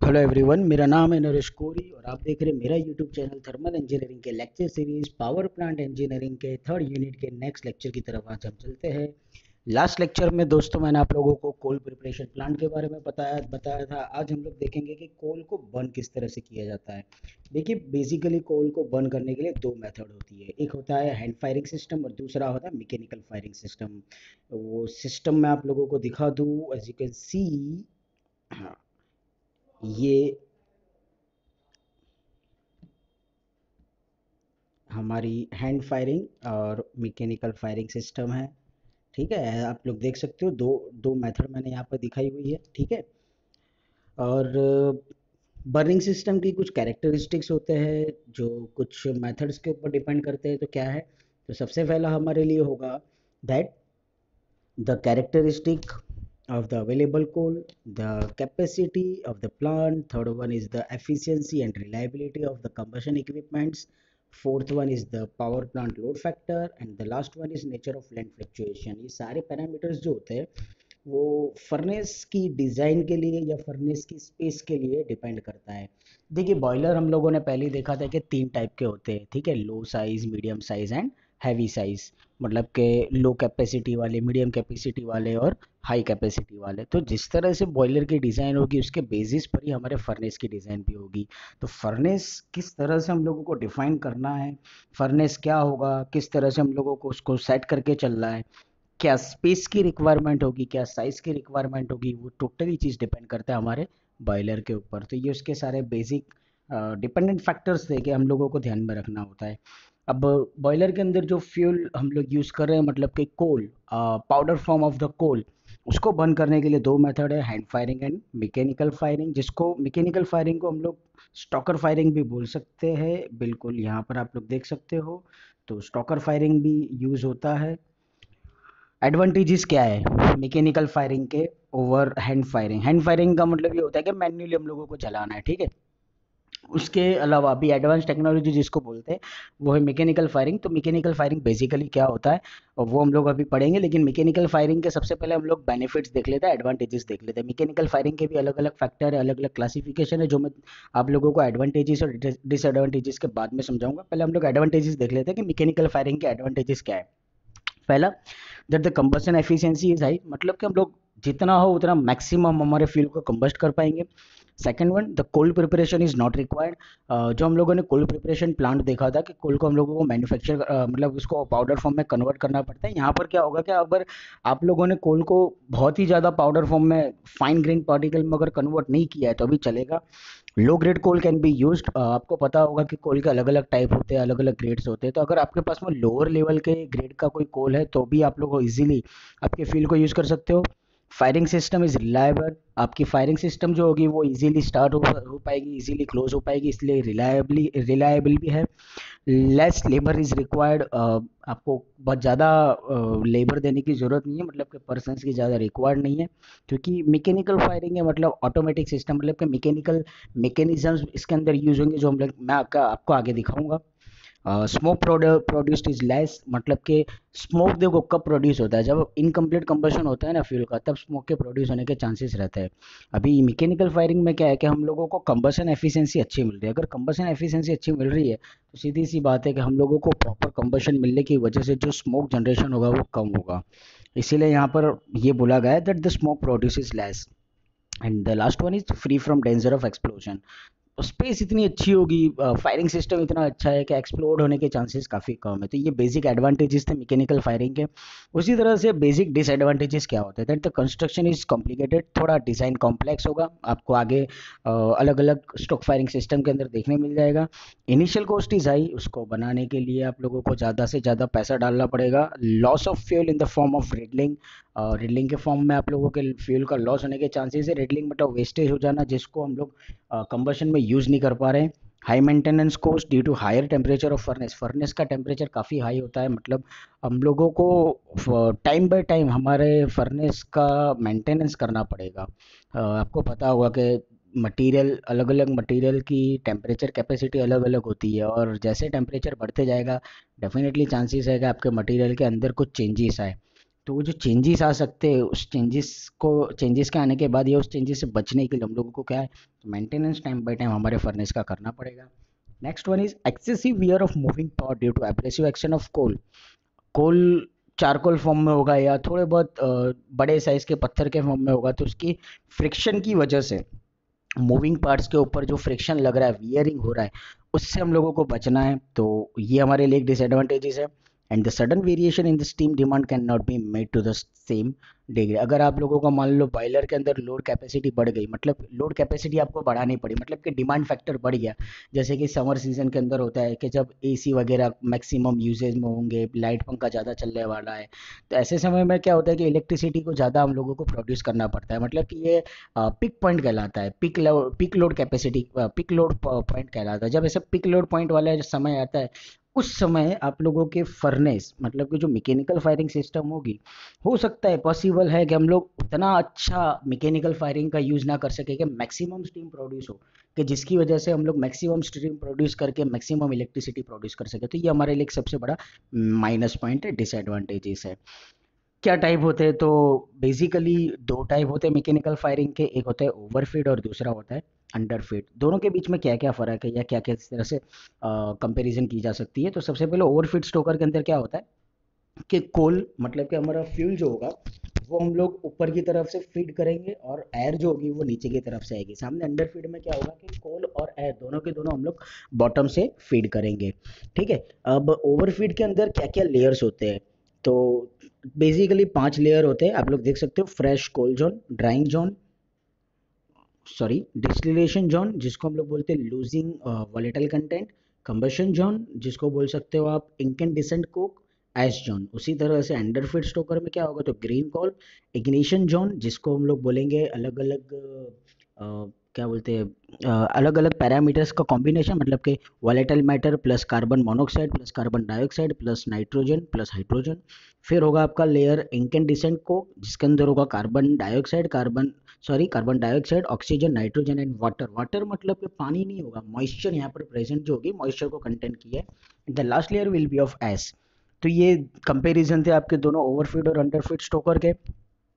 Hello everyone, मेरा नाम है नरेश कोरी और आप देख रहे हैं मेरा यूट्यूब चैनल थर्मल इंजीनियरिंग के lecture series power plant engineering के थर्ड यूनिट के नेक्स्ट लेक्चर की तरफ आज हम चलते हैं। लास्ट लेक्चर में दोस्तों मैंने आप लोगों को कोल प्रिपरेशन प्लांट के बारे में बताया था। आज हम लोग देखेंगे कि कोल को बर्न किस तरह से किया जाता है। देखिए, बेसिकली कोल को बर्न करने के लिए दो मेथड होती है। एक होता है हैंड फायरिंग सिस्टम और दूसरा होता है मैकेनिकल फायरिंग सिस्टम। वो सिस्टम मैं आप लोगों को दिखा दूँ। एज यू कैन सी, ये हमारी हैंड फायरिंग और मैकेनिकल फायरिंग सिस्टम है। ठीक है, आप लोग देख सकते हो दो दो मेथड मैंने यहाँ पर दिखाई हुई है। ठीक है, और बर्निंग सिस्टम की कुछ कैरेक्टरिस्टिक्स होते हैं जो कुछ मेथड्स के ऊपर डिपेंड करते हैं। तो क्या है, तो सबसे पहला हमारे लिए होगा that the characteristic of the available coal, the capacity of the plant. Third one is the efficiency and reliability of the combustion equipments. Fourth one is the power plant load factor, and the last one is nature of land fluctuation. ये सारे parameters जो होते हैं वो furnace की design के लिए या फर्नेस की स्पेस के लिए डिपेंड करता है। देखिए, बॉयलर हम लोगों ने पहले ही देखा था कि तीन टाइप के होते हैं। ठीक है, low size, medium size and heavy size. मतलब के लो कैपेसिटी वाले, मीडियम कैपेसिटी वाले और हाई कैपेसिटी वाले। तो जिस तरह से बॉयलर की डिज़ाइन होगी उसके बेसिस पर ही हमारे फर्नेस की डिज़ाइन भी होगी। तो फर्नेस किस तरह से हम लोगों को डिफाइन करना है, फर्नेस क्या होगा, किस तरह से हम लोगों को उसको सेट करके चलना है, क्या स्पेस की रिक्वायरमेंट होगी, क्या साइज की रिक्वायरमेंट होगी, वो टोटली चीज़ डिपेंड करता है हमारे बॉयलर के ऊपर। तो ये उसके सारे बेसिक डिपेंडेंट फैक्टर्स थे कि हम लोगों को ध्यान में रखना होता है। अब बॉयलर के अंदर जो फ्यूल हम लोग यूज़ कर रहे हैं, मतलब कि coal, powder form of the coal, उसको बर्न करने के लिए दो मेथड है, hand firing and mechanical firing. जिसको मैकेनिकल फायरिंग को हम लोग स्टॉकर फायरिंग भी बोल सकते हैं। बिल्कुल यहाँ पर आप लोग देख सकते हो, तो स्टॉकर फायरिंग भी यूज़ होता है। एडवांटेजेस क्या है मैकेनिकल फायरिंग के over hand firing? Hand firing का मतलब ये होता है कि मैन्युअली हम लोगों को चलाना है। ठीक है, उसके अलावा भी एडवांस टेक्नोलॉजी जिसको बोलते हैं वो है मैकेनिकल फायरिंग। तो मैकेनिकल फायरिंग बेसिकली क्या होता है और वो हम लोग अभी पढ़ेंगे। लेकिन मैकेनिकल फायरिंग के सबसे पहले हम लोग बेनिफिट्स देख लेते हैं, एडवांटेजेस देख लेते हैं। मैकेनिकल फायरिंग के भी अलग अलग फैक्टर है, अलग अलग क्लासिफिकेशन है, जो मैं आप लोगों को एडवांटेजेस और डिसएडवांटेजेस के बाद में समझाऊंगा। पहले हम लोग एडवांटेजेस देख लेते हैं कि मैकेनिकल फायरिंग के एडवांटेजेस क्या है। पहला, that the combustion efficiency is high, मतलब कि हम लोग जितना हो उतना मैक्सिमम हमारे फ्यूल को कंबस्ट कर पाएंगे। Second one, the cold preparation is not required. जो हम लोगों ने कोल्ड प्रिपरेशन प्लांट देखा था कि कोल को हम लोगों को मैन्युफैक्चर मतलब उसको पाउडर फॉर्म में कन्वर्ट करना पड़ता है। यहाँ पर क्या होगा कि अगर आप लोगों ने कोल को बहुत ही ज़्यादा पाउडर फॉर्म में, फाइन ग्रेन पार्टिकल में अगर कन्वर्ट नहीं किया है तो अभी चलेगा। Low grade coal can be use. आपको पता होगा कि कोल के अलग अलग टाइप होते हैं, अलग अलग ग्रेड्स होते हैं। तो अगर आपके पास में लोअर लेवल के ग्रेड का कोई कोल है तो भी आप लोग इजीली आपके फील्ड को यूज कर सकते हो। फायरिंग सिस्टम इज रिलायबल, आपकी फायरिंग सिस्टम जो होगी वो इजीली स्टार्ट हो पाएगी, इजीली क्लोज हो पाएगी, इसलिए रिलायबल भी है। लेस लेबर इज रिक्वायर्ड, आपको बहुत ज़्यादा लेबर देने की ज़रूरत नहीं है, मतलब कि पर्सनस की ज़्यादा रिक्वायर्ड नहीं है। क्योंकि मैकेनिकल फायरिंग है, मतलब ऑटोमेटिक सिस्टम, मतलब कि मैकेनिकल मैकेनिज्म्स इसके अंदर यूज होंगे जो हम लोग मैं आपको आगे दिखाऊंगा। स्मोक प्रोड्यूस्ड इज लेस, मतलब कि स्मोक देखो कब प्रोड्यूस होता है, जब इनकम्प्लीट कंबशन होता है ना फ्यूल का, तब स्मोक के प्रोड्यूस होने के चांसेस रहते हैं। अभी मैकेनिकल फायरिंग में क्या है कि हम लोगों को कंबशन एफिशिएंसी अच्छी मिल रही है। अगर कंबशन एफिशिएंसी अच्छी मिल रही है तो सीधी सी बात है कि हम लोगों को प्रॉपर कंबशन मिलने की वजह से जो स्मोक जनरेशन होगा वो कम होगा। इसीलिए यहाँ पर ये बोला गया है that the smoke produce less. And the last one is free from danger of explosion. Space इतनी अच्छी होगी, फायरिंग सिस्टम इतना अच्छा है कि एक्सप्लोड होने के चांसेस काफ़ी कम है। तो ये बेसिक एडवांटेजेस थे मैकेनिकल फायरिंग के। उसी तरह से बेसिक डिसएडवांटेजेस क्या होते हैं, that the construction is complicated, थोड़ा डिज़ाइन कॉम्प्लेक्स होगा। आपको आगे अलग अलग स्टॉक फायरिंग सिस्टम के अंदर देखने मिल जाएगा। इनिशियल कॉस्ट इज हाई, उसको बनाने के लिए आप लोगों को ज़्यादा से ज़्यादा पैसा डालना पड़ेगा। Loss of fuel in the form of riddling, riddling के फॉर्म में आप लोगों के फ्यूल का लॉस होने के चांसेस है। रिडलिंग मतलब वेस्टेज हो जाना, जिसको हम लोग कंबशन में यूज़ नहीं कर पा रहे हैं। High maintenance cost due to higher temperature of furnace, furnace का टेम्परेचर काफ़ी हाई होता है, मतलब हम लोगों को टाइम बाय टाइम हमारे फर्नेस का मेंटेनेंस करना पड़ेगा। आपको पता होगा कि मटेरियल, अलग अलग मटेरियल की टेम्परेचर कैपेसिटी अलग अलग होती है, और जैसे टेम्परेचर बढ़ते जाएगा डेफिनेटली चांसेस है कि आपके मटेरियल के अंदर कुछ चेंजेस आए। तो वो जो चेंजेस आ सकते हैं उस चेंजेस के आने के बाद या उस चेंजेस से बचने के लिए हम लोगों को क्या है, मेंटेनेंस टाइम बाय टाइम हमारे फर्नेस का करना पड़ेगा। Next one is excessive wear of moving part due to abrasive action of coal. Coal charcoal form में होगा या थोड़े बहुत बड़े साइज के पत्थर के फॉर्म में होगा, तो उसकी फ्रिक्शन की वजह से मूविंग पार्ट्स के ऊपर जो फ्रिक्शन लग रहा है, वियरिंग हो रहा है, उससे हम लोगों को बचना है। तो ये हमारे लिए एक डिसएडवांटेजेस है। And the sudden variation in the steam demand can not be made to the same degree. अगर आप लोगों का मान लो बॉयलर के अंदर लोड कैपेसिटी बढ़ गई, मतलब लोड कैपेसिटी आपको बढ़ानी पड़ी, मतलब कि डिमांड फैक्टर बढ़ गया, जैसे कि समर सीजन के अंदर होता है कि जब एसी वगैरह मैक्सिमम यूजेज में होंगे, लाइट पंखा ज़्यादा चलने वाला है, तो ऐसे समय में क्या होता है कि इलेक्ट्रिसिटी को ज़्यादा हम लोगों को प्रोड्यूस करना पड़ता है। मतलब कि ये पिक पॉइंट कहलाता है, peak load capacity, peak load point कहलाता है। जब ऐसे पिक लोड पॉइंट वाला समय आता है, उस समय आप लोगों के फर्नेस, मतलब कि जो मैकेनिकल फायरिंग सिस्टम होगी, हो सकता है पॉसिबल है कि हम लोग उतना अच्छा मैकेनिकल फायरिंग का यूज ना कर सके कि मैक्सिमम स्टीम प्रोड्यूस हो, कि जिसकी वजह से हम लोग मैक्सिमम स्टीम प्रोड्यूस करके मैक्सिमम इलेक्ट्रिसिटी प्रोड्यूस कर सके। तो ये हमारे लिए एक सबसे बड़ा माइनस पॉइंट है, डिसएडवांटेजेस है। क्या टाइप होते हैं, तो बेसिकली दो टाइप होते हैं मैकेनिकल फायरिंग के, एक होता है ओवरफीड और दूसरा होता है अंडरफीड। दोनों के बीच में क्या क्या फर्क है या क्या क्या इस तरह से कंपैरिजन की जा सकती है। तो सबसे पहले ओवरफीड स्टोकर के अंदर क्या होता है कि कोल, मतलब कि हमारा फ्यूल जो होगा वो हम लोग ऊपर की तरफ से फीड करेंगे और एयर जो होगी वो नीचे की तरफ से आएगी। सामने अंडरफीड में क्या होगा कि कोल और एयर दोनों के दोनों हम लोग बॉटम से फीड करेंगे। ठीक है। अब ओवरफीड के अंदर क्या क्या लेयर्स होते हैं, तो बेसिकली 5 लेयर होते हैं, आप लोग देख सकते हो। Fresh coal zone, drying zone, sorry distillation zone जिसको हम लोग बोलते हैं losing volatile content, combustion zone जिसको बोल सकते हो आप इंकेंडिसेंट कोक, ऐश जोन। उसी तरह से अंडरफीड स्टोकर में क्या होगा, तो ग्रीन कॉल, इग्निशन जोन जिसको हम लोग बोलेंगे अलग अलग क्या बोलते हैं, अलग अलग पैरामीटर्स का कॉम्बिनेशन, मतलब कि volatile matter plus carbon monoxide plus carbon dioxide plus nitrogen plus hydrogen. फिर होगा आपका लेयर इंकेंडिसेंट कोक जिसके अंदर होगा carbon dioxide, carbon dioxide, oxygen, nitrogen and water. Water मतलब कि पानी नहीं होगा, मॉइस्चर यहाँ पर प्रेजेंट जो होगी मॉइस्चर को कंटेन किया है। The last layer will be of S. तो ये कंपैरिजन थे आपके दोनों ओवरफीड और अंडरफीड स्टोकर के।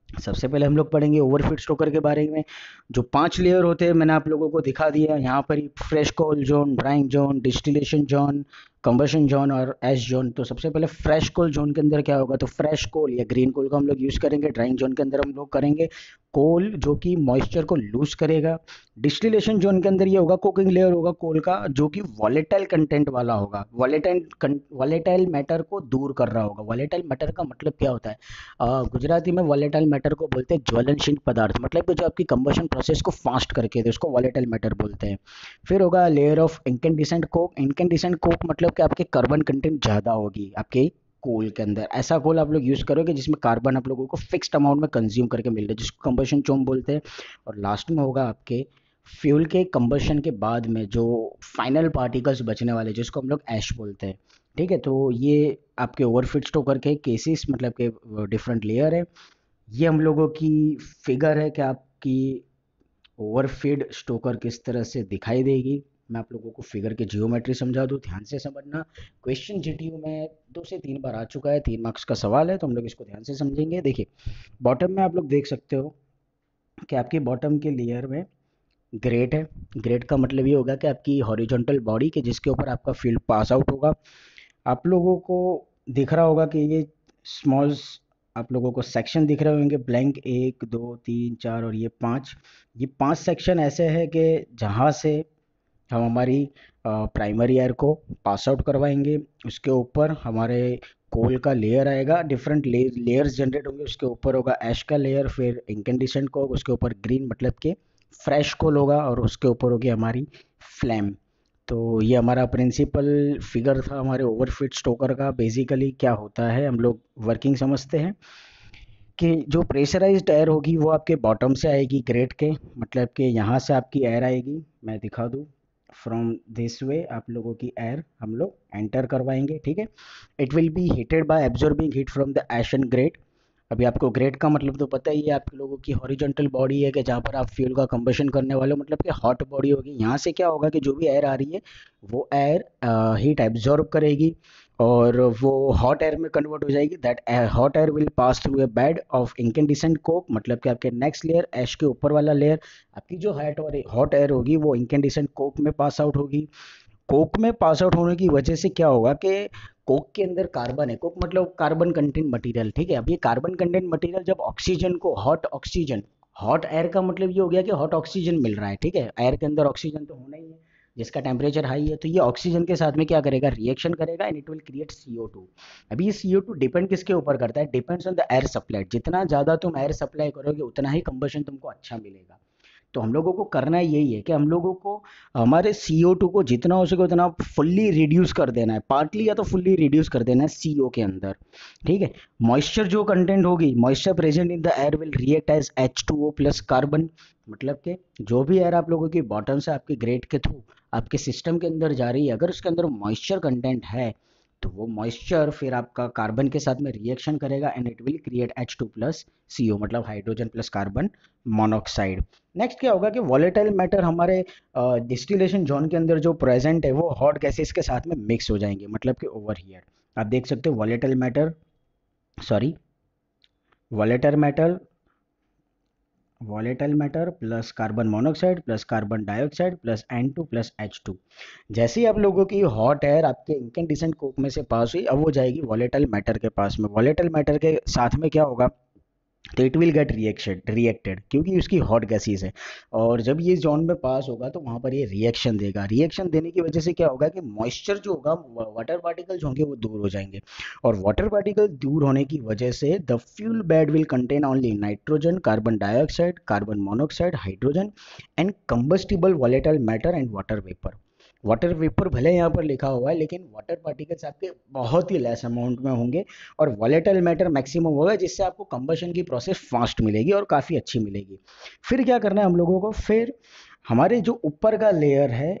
सबसे पहले हम लोग पढ़ेंगे ओवरफीड स्टोकर के बारे में। जो 5 लेयर होते हैं मैंने आप लोगों को दिखा दिया यहाँ पर ही, fresh coal zone, drying zone, distillation zone, combustion zone और एश जोन। तो सबसे पहले फ्रेश कोल जोन के अंदर क्या होगा, तो फ्रेश कोल या ग्रीन कोल को हम लोग यूज करेंगे। ड्राइंग जोन के अंदर हम लोग करेंगे कोल जो कि मॉइस्चर को लूज करेगा। डिस्टिलेशन जोन के अंदर ये होगा कुकिंग लेयर होगा कोल का, जो कि वॉलेटाइल कंटेंट वाला होगा, वॉलेटाइल मैटर को दूर कर रहा होगा। वॉलेटाइल मैटर का मतलब क्या होता है, गुजराती में वॉलेटाइल मैटर को बोलते हैं ज्वलनशील पदार्थ, मतलब कि जो आपकी कंबशन प्रोसेस को फास्ट करके दे उसको वॉलेटाइल मैटर बोलते हैं। फिर होगा layer of incandescent Coke. इंकेंडिसेंट coke मतलब कि आपके कार्बन कंटेंट ज़्यादा होगी आपके कोल के अंदर। ऐसा कोल आप लोग यूज़ करोगे जिसमें कार्बन आप लोगों को फिक्स्ड अमाउंट में कंज्यूम करके मिल रहा है, जिसको कंबशन चोम बोलते हैं। और लास्ट में होगा आपके फ्यूल के कंबशन के बाद में जो फाइनल पार्टिकल्स बचने वाले जिसको हम लोग ऐश बोलते हैं। ठीक है। तो ये आपके ओवरफिट स्टोकर के केसेस, मतलब के डिफरेंट लेयर है। ये हम लोगों की फिगर है कि आपकी ओवरफीड स्टोकर किस तरह से दिखाई देगी। मैं आप लोगों को फिगर की जियोमेट्री समझा दूं, ध्यान से समझना। क्वेश्चन जीटीयू में 2 से 3 बार आ चुका है, 3 मार्क्स का सवाल है, तो हम लोग इसको ध्यान से समझेंगे। देखिए बॉटम में आप लोग देख सकते हो कि आपकी बॉटम के लेयर में ग्रेट है। ग्रेट का मतलब ये होगा कि आपकी हॉरिजॉन्टल बॉडी के जिसके ऊपर आपका फील्ड पास आउट होगा। आप लोगों को दिख रहा होगा कि ये स्मॉल, आप लोगों को सेक्शन दिख रहे होंगे ब्लैंक, 1 2 3 4 और ये 5 सेक्शन ऐसे हैं कि जहाँ से हम हमारी प्राइमरी एयर को पास आउट करवाएंगे। उसके ऊपर हमारे कोल का लेयर आएगा, डिफरेंट लेयर्स जनरेट होंगे। उसके ऊपर होगा ऐश का लेयर, फिर इंकेंडिसेंट कोक, उसके ऊपर ग्रीन मतलब के फ्रेश कोल होगा, और उसके ऊपर होगी हमारी फ्लेम। तो ये हमारा प्रिंसिपल फिगर था हमारे ओवरफिट स्टोकर का। बेसिकली क्या होता है, हम लोग वर्किंग समझते हैं कि जो प्रेशराइज्ड एयर होगी वो आपके बॉटम से आएगी ग्रेट के, मतलब कि यहाँ से आपकी एयर आएगी। मैं दिखा दूँ, फ्रॉम दिस वे आप लोगों की एयर हम लोग एंटर करवाएंगे। ठीक है। It will be heated by absorbing heat from the ash and grate. अभी आपको ग्रेट का मतलब तो पता ही है, आप लोगों की हॉरिजॉन्टल बॉडी है कि जहाँ पर आप फ्यूल का कंबशन करने वाले हो, मतलब कि हॉट बॉडी होगी। यहाँ से क्या होगा कि जो भी एयर आ रही है वो एयर हीट एब्जॉर्ब करेगी और वो हॉट एयर में कन्वर्ट हो जाएगी। That hot air will pass through a bed of incandescent coke, मतलब कि आपके नेक्स्ट लेयर ऐश के ऊपर वाला लेयर, आपकी जो हॉट एयर होगी वो इंकेंडिसेंट कोक में पास आउट होगी। कोक में पास आउट होने की वजह से क्या होगा कि कोक के अंदर कार्बन है, कोक मतलब कार्बन कंटेंट मटेरियल, ठीक है। अब ये कार्बन कंटेंट मटेरियल जब ऑक्सीजन को, हॉट ऑक्सीजन, हॉट एयर का मतलब ये हो गया कि हॉट ऑक्सीजन मिल रहा है, ठीक है। एयर के अंदर ऑक्सीजन तो होना ही है जिसका टेम्परेचर हाई है, तो ये ऑक्सीजन के साथ में क्या करेगा, रिएक्शन करेगा and it will create CO2। अभी ये CO2 डिपेंड किसके ऊपर करता है, depends on the air supply. जितना ज़्यादा तुम एयर सप्लाई करोगे उतना ही कंबशन तुमको अच्छा मिलेगा। तो हम लोगों को करना यही है कि हम लोगों को हमारे CO2 को जितना हो सके उतना फुल्ली रिड्यूस कर देना है, पार्टली या तो फुल्ली रिड्यूस कर देना है CO के अंदर, ठीक है। मॉइस्चर जो कंटेंट होगी, moisture present in the air will react as H2O plus carbon, मतलब कि जो भी एयर आप लोगों की बॉटम से आपके ग्रेट के थ्रू आपके सिस्टम के अंदर जा रही है, अगर उसके अंदर मॉइस्चर कंटेंट है तो वो मॉइस्चर फिर आपका कार्बन के साथ में रिएक्शन करेगा and it will create H2 plus CO, मतलब hydrogen plus carbon monoxide. Next क्या होगा कि वॉलेटाइल मैटर हमारे डिस्टिलेशन जोन के अंदर जो प्रेजेंट है वो हॉट गैसेस के साथ में मिक्स हो जाएंगे, मतलब कि ओवर हियर आप देख सकते हो volatile matter, sorry, volatile matter, volatile matter plus carbon monoxide plus carbon dioxide plus N2 plus H2। जैसे ही आप लोगों की हॉट एयर आपके इनकैंडिसेंट कोक में से पास हुई, अब वो जाएगी वॉलेटाइल मैटर के पास में। वॉलेटाइल मैटर के साथ में क्या होगा, तो इट विल गेट रिएक्टेड क्योंकि उसकी हॉट गैसेस है, और जब ये जोन में पास होगा तो वहां पर ये रिएक्शन देगा। रिएक्शन देने की वजह से क्या होगा कि मॉइस्चर जो होगा, वाटर पार्टिकल्स होंगे वो दूर हो जाएंगे, और वाटर पार्टिकल दूर होने की वजह से the fuel bed will contain only nitrogen, carbon dioxide, carbon monoxide, hydrogen and combustible volatile matter and water vapour. Water vapour भले यहाँ पर लिखा हुआ है लेकिन वाटर पार्टिकल्स आपके बहुत ही लेस अमाउंट में होंगे, और वॉलेटाइल मैटर मैक्सिमम होगा, जिससे आपको कंबशन की प्रोसेस फास्ट मिलेगी और काफ़ी अच्छी मिलेगी। फिर क्या करना है हम लोगों को, फिर हमारे जो ऊपर का लेयर है,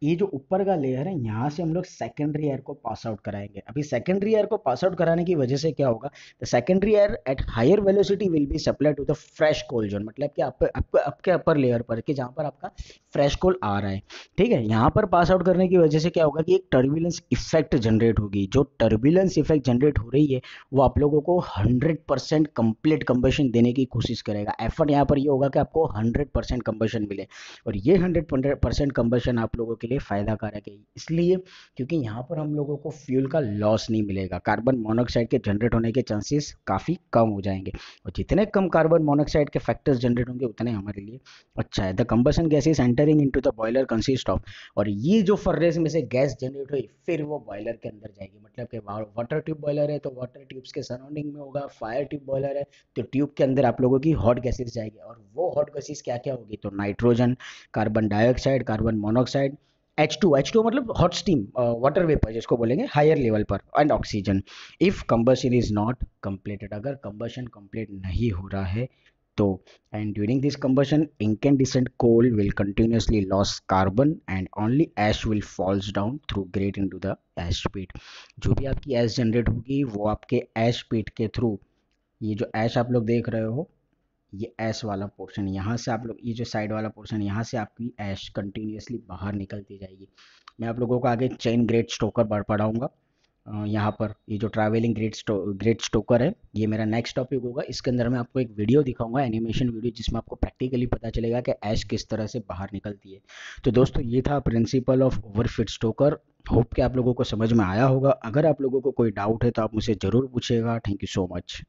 ये जो ऊपर का लेयर है यहाँ से हम लोग सेकेंडरी एयर को पास आउट कराएंगे। अभी सेकेंडरी एयर को पास आउट कराने की वजह से क्या होगा, the secondary air at higher velocity will be supply to the fresh coal zone, मतलब कि आपके अपर लेयर पर कि जहाँ पर आपका फ्रेश कोल आ रहा है, ठीक है। यहाँ पर पास आउट करने की वजह से क्या होगा कि एक टर्बुलेंस इफेक्ट जनरेट होगी। जो टर्बुलेंस इफेक्ट जनरेट हो रही है वो आप लोगों को 100% कंप्लीट कंबशन देने की कोशिश करेगा। एफर्ट यहाँ पर ये होगा कि आपको 100% कंबशन मिले, और ये 100% कंबशन आप लोगों के लिए फायदा कारक है, इसलिए क्योंकि यहाँ पर हम लोगों को फ्यूल का लॉस नहीं मिलेगा, कार्बन मोनोऑक्साइड के जनरेट होने के चांसेस काफ़ी कम हो जाएंगे, और जितने कम कार्बन मोनोऑक्साइड के फैक्टर्स जनरेट होंगे उतने हमारे लिए अच्छा है। The combustion gas is entering into the boiler consist of, और ये जो फर्नेस में से गैस जनरेट हुई फिर वो बॉयलर के अंदर जाएगी, मतलब कि वाटर ट्यूब बॉयलर है तो वाटर ट्यूब्स के सराउंडिंग में होगा, फायर ट्यूब बॉयलर है तो ट्यूब के अंदर आप लोगों की हॉट गैसेस जाएगी, और वो हॉट गैसेस क्या क्या होगी, तो nitrogen, carbon dioxide, carbon monoxide, H2 मतलब हॉट स्टीम, वाटर वेपर जिसको बोलेंगे हायर लेवल पर, and oxygen. If combustion is not completed, अगर कंबशन कंप्लीट नहीं हो रहा है तो, and during this combustion incandescent coal will continuously lose carbon and only ash will falls down through grate into the ash pit। जो भी आपकी ऐश generate होगी वो आपके ऐश पीट के थ्रू, ये जो ऐश आप लोग देख रहे हो, ये ऐश वाला पोर्शन यहाँ से आप लोग, ये जो साइड वाला पोर्शन यहाँ से आपकी ऐश कंटिन्यूसली बाहर निकलती जाएगी। मैं आप लोगों को आगे चेन ग्रेट स्टोकर पढ़ाऊंगा। यहाँ पर ये जो ट्रैवलिंग ग्रेट स्टोकर है ये मेरा नेक्स्ट टॉपिक होगा। इसके अंदर मैं आपको एक वीडियो दिखाऊंगा, एनिमेशन वीडियो, जिसमें आपको प्रैक्टिकली पता चलेगा कि ऐश किस तरह से बाहर निकलती है। तो दोस्तों ये था principle of overfit Stoker. Hope कि आप लोगों को समझ में आया होगा। अगर आप लोगों को कोई डाउट है तो आप मुझे ज़रूर पूछिएगा। Thank you so much.